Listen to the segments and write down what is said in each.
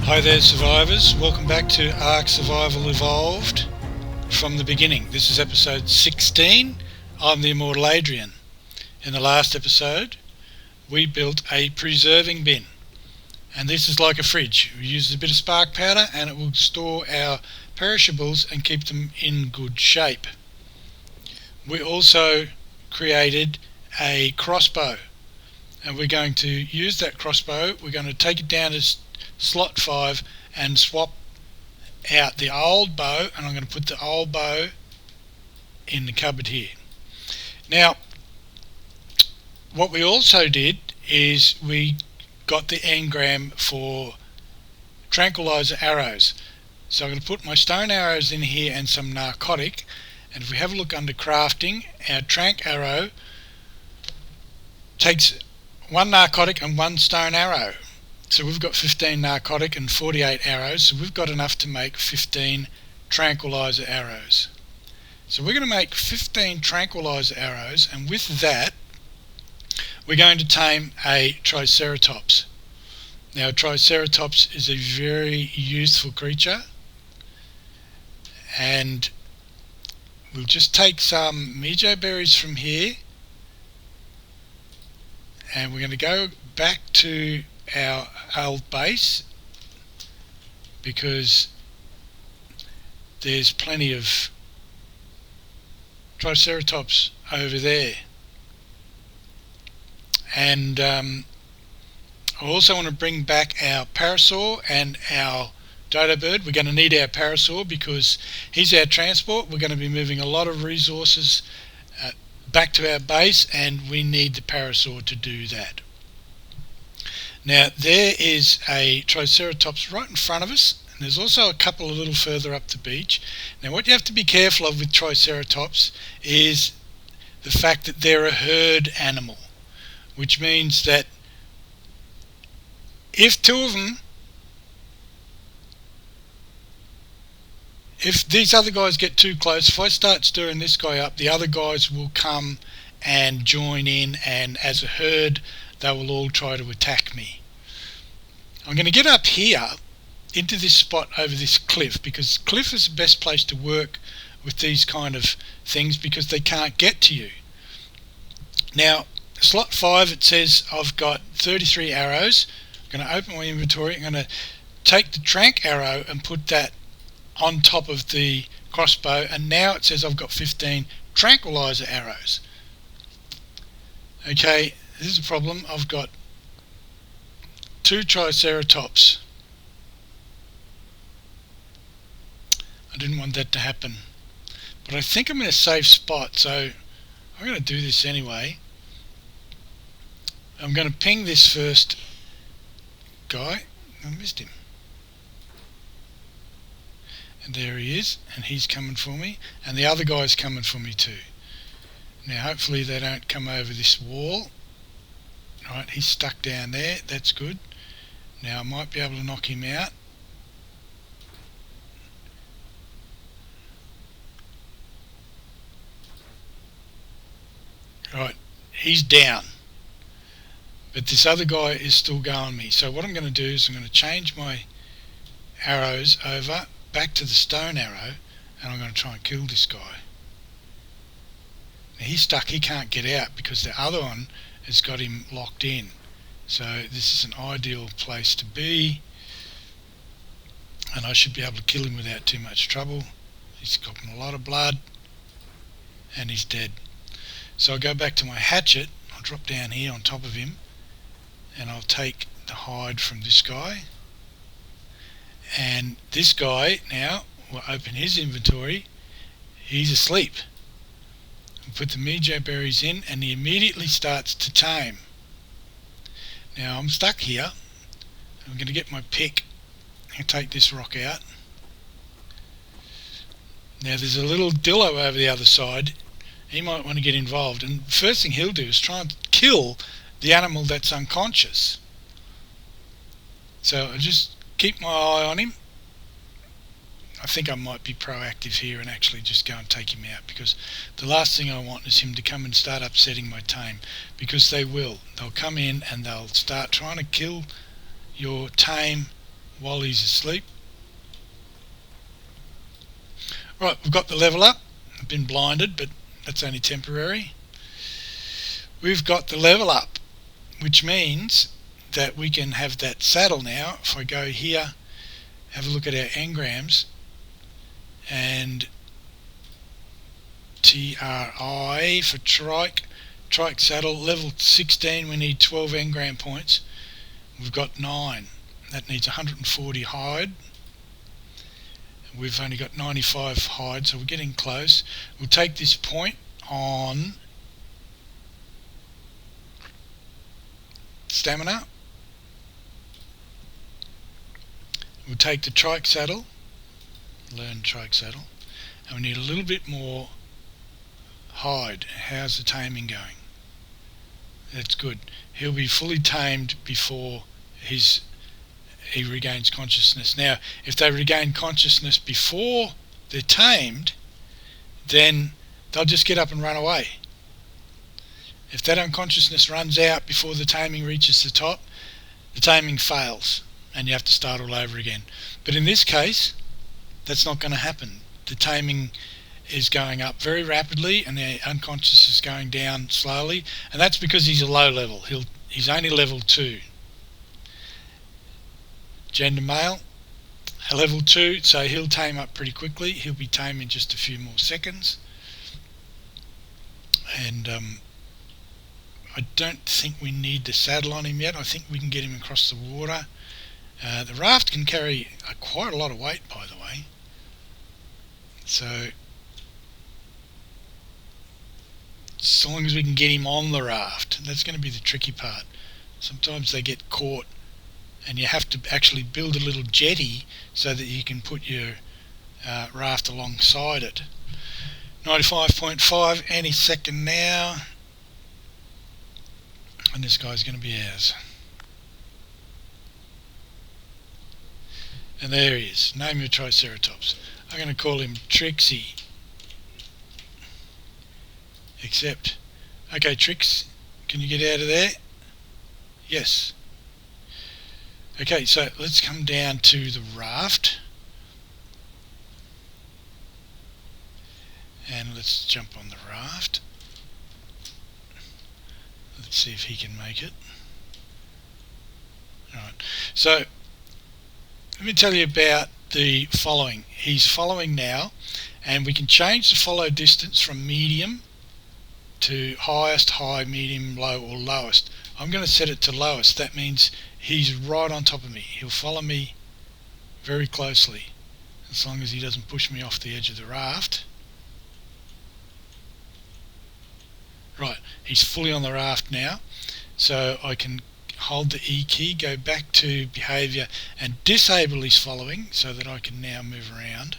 Hi there survivors, welcome back to Ark Survival Evolved from the beginning. This is episode 16. I'm the Immortal Adrian. In the last episode we built a preserving bin, and this is like a fridge. We use a bit of spark powder and it will store our perishables and keep them in good shape. We also created a crossbow, and we're going to use that crossbow. We're going to take it down to slot 5 and swap out the old bow, and I'm going to put the old bow in the cupboard here. Now what we also did is we got the engram for tranquilizer arrows. So I'm going to put my stone arrows in here and some narcotic, and if we have a look under crafting, our tranq arrow takes one narcotic and one stone arrow. So we've got 15 narcotic and 48 arrows, so we've got enough to make 15 tranquilizer arrows. So we're going to make 15 tranquilizer arrows, and with that we're going to tame a Triceratops. Now a Triceratops is a very useful creature, and we'll just take some mejo berries from here, and we're going to go back to our old base because there's plenty of Triceratops over there. And I also want to bring back our parasaur and our dodo bird. We're going to need our parasaur because he's our transport. We're going to be moving a lot of resources back to our base, and we need the parasaur to do that. Now there is a Triceratops right in front of us, and there's also a couple a little further up the beach. Now what you have to be careful of with Triceratops is the fact that they're a herd animal, which means that if two of them, if these other guys get too close, if I start stirring this guy up, the other guys will come and join in, and as a herd they will all try to attack me. I'm going to get up here into this spot over this cliff, because cliff is the best place to work with these kind of things because they can't get to you. Now slot 5, it says I've got 33 arrows. I'm going to open my inventory. I'm going to take the tranq arrow and put that on top of the crossbow, and now it says I've got 15 tranquilizer arrows. Okay, this is a problem. I've got 2 Triceratops. I didn't want that to happen, but I think I'm in a safe spot, so I'm going to do this anyway. I'm going to ping this first guy. I missed him. And there he is, and he's coming for me, and the other guy's coming for me too. Now hopefully they don't come over this wall. Right, he's stuck down there, that's good. Now I might be able to knock him out. Right, he's down, but this other guy is still going me. So what I'm going to do is I'm going to change my arrows over back to the stone arrow, and I'm going to try and kill this guy. Now he's stuck, he can't get out because the other one has got him locked in. So this is an ideal place to be, and I should be able to kill him without too much trouble. He's got a lot of blood and he's dead. So I'll go back to my hatchet, I'll drop down here on top of him, and I'll take the hide from this guy. And this guy now will open his inventory. He's asleep. I'll put the mejo berries in, and he immediately starts to tame. Now I'm stuck here. I'm going to get my pick and take this rock out. Now there's a little dillo over the other side. He might want to get involved, and the first thing he'll do is try and kill the animal that's unconscious. So I just keep my eye on him. I think I might be proactive here and actually just go and take him out, because the last thing I want is him to come and start upsetting my tame, because they will. They'll come in and they'll start trying to kill your tame while he's asleep. Right, we've got the level up. I've been blinded, but that's only temporary. We've got the level up, which means that we can have that saddle now. If I go here, have a look at our engrams, and TRI for trike saddle, level 16, we need 12 engram points. We've got 9. That needs 140 hide. We've only got 95 hide, so we're getting close. We'll take this point on stamina. We'll take the trike saddle, learn trike saddle, and we need a little bit more hide. How's the taming going? That's good. He'll be fully tamed before he regains consciousness. Now, if they regain consciousness before they're tamed, then they'll just get up and run away. If that unconsciousness runs out before the taming reaches the top, the taming fails and you have to start all over again. But in this case, that's not going to happen. The taming is going up very rapidly and the unconscious is going down slowly, and that's because he's a low level. He's only level 2. Gender male, a level 2, so he'll tame up pretty quickly. He'll be tame in just a few more seconds. And I don't think we need the saddle on him yet. I think we can get him across the water. The raft can carry quite a lot of weight, by the way. So long as we can get him on the raft, that's going to be the tricky part. Sometimes they get caught and you have to actually build a little jetty so that you can put your raft alongside it. 95.5 any second now, and this guy's going to be ours. And there he is. Name your Triceratops. I'm going to call him Trixie. Except, okay, Trix, can you get out of there? Yes. Okay, so let's come down to the raft. And let's jump on the raft. Let's see if he can make it. Alright, so let me tell you about the following. He's following now, and we can change the follow distance from medium to highest, high, medium, low, or lowest. I'm going to set it to lowest. That means he's right on top of me. He'll follow me very closely, as long as he doesn't push me off the edge of the raft. Right, he's fully on the raft now, so I can hold the E key, go back to behaviour and disable his following so that I can now move around,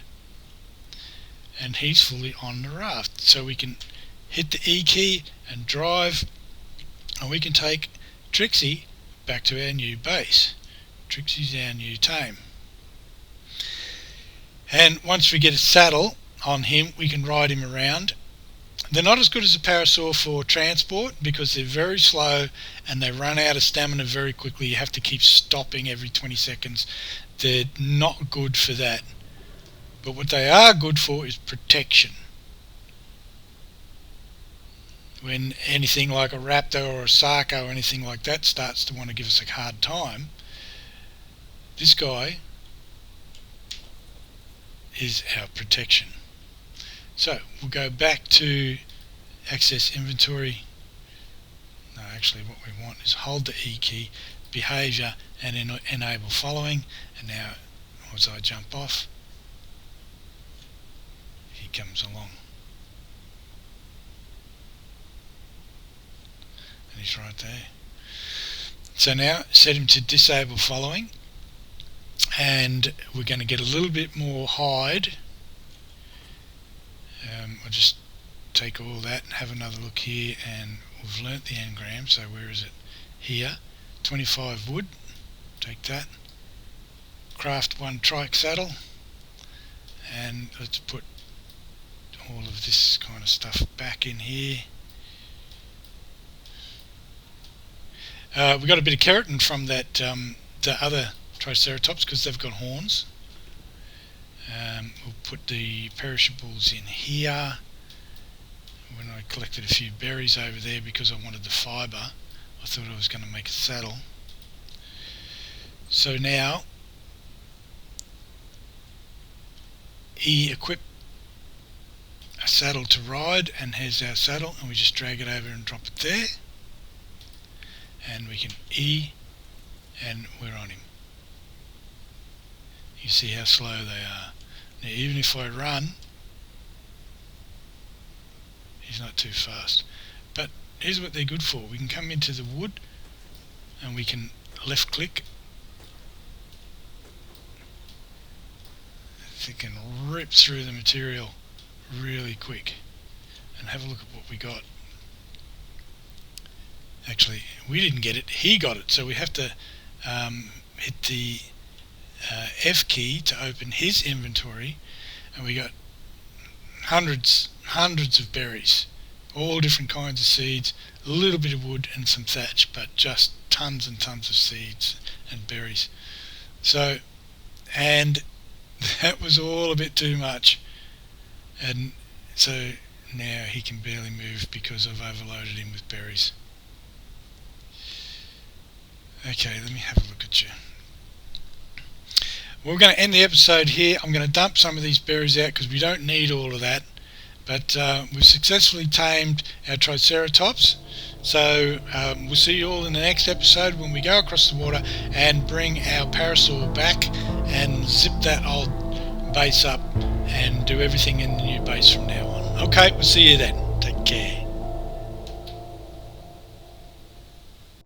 and he's fully on the raft. So we can hit the E key and drive, and we can take Trixie back to our new base. Trixie's our new tame. And once we get a saddle on him, we can ride him around. They're not as good as a parasaur for transport because they're very slow and they run out of stamina very quickly. You have to keep stopping every 20 seconds. They're not good for that. But what they are good for is protection. When anything like a raptor or a sarco or anything like that starts to want to give us a hard time, this guy is our protection. So we'll go back to access inventory. No, actually what we want is hold the E key, behaviour, and enable following. And now as I jump off, he comes along. And he's right there. So now set him to disable following, and we're going to get a little bit more hide. I'll just take all that and have another look here, and we've learnt the engram, so where is it? Here, 25 wood, take that, craft 1 trike saddle, and let's put all of this kind of stuff back in here. We got a bit of keratin from that the other Triceratops because they've got horns. We'll put the perishables in here. When I collected a few berries over there because I wanted the fibre, I thought I was going to make a saddle. So now he equipped a saddle to ride, and here's our saddle, and we just drag it over and drop it there, and we can E, and we're on him. You see how slow they are. Now even if I run, he's not too fast. But here's what they're good for. We can come into the wood and we can left click. It can rip through the material really quick. And have a look at what we got. Actually, we didn't get it, he got it. So we have to hit the F key to open his inventory, and we got hundreds of berries, all different kinds of seeds, a little bit of wood and some thatch, but just tons and tons of seeds and berries. So, and that was all a bit too much, and so now he can barely move because I've overloaded him with berries. Okay, let me have a look at you. We're going to end the episode here. I'm going to dump some of these berries out because we don't need all of that. But we've successfully tamed our Triceratops. So we'll see you all in the next episode when we go across the water and bring our parasaur back and zip that old base up and do everything in the new base from now on. Okay, we'll see you then. Take care.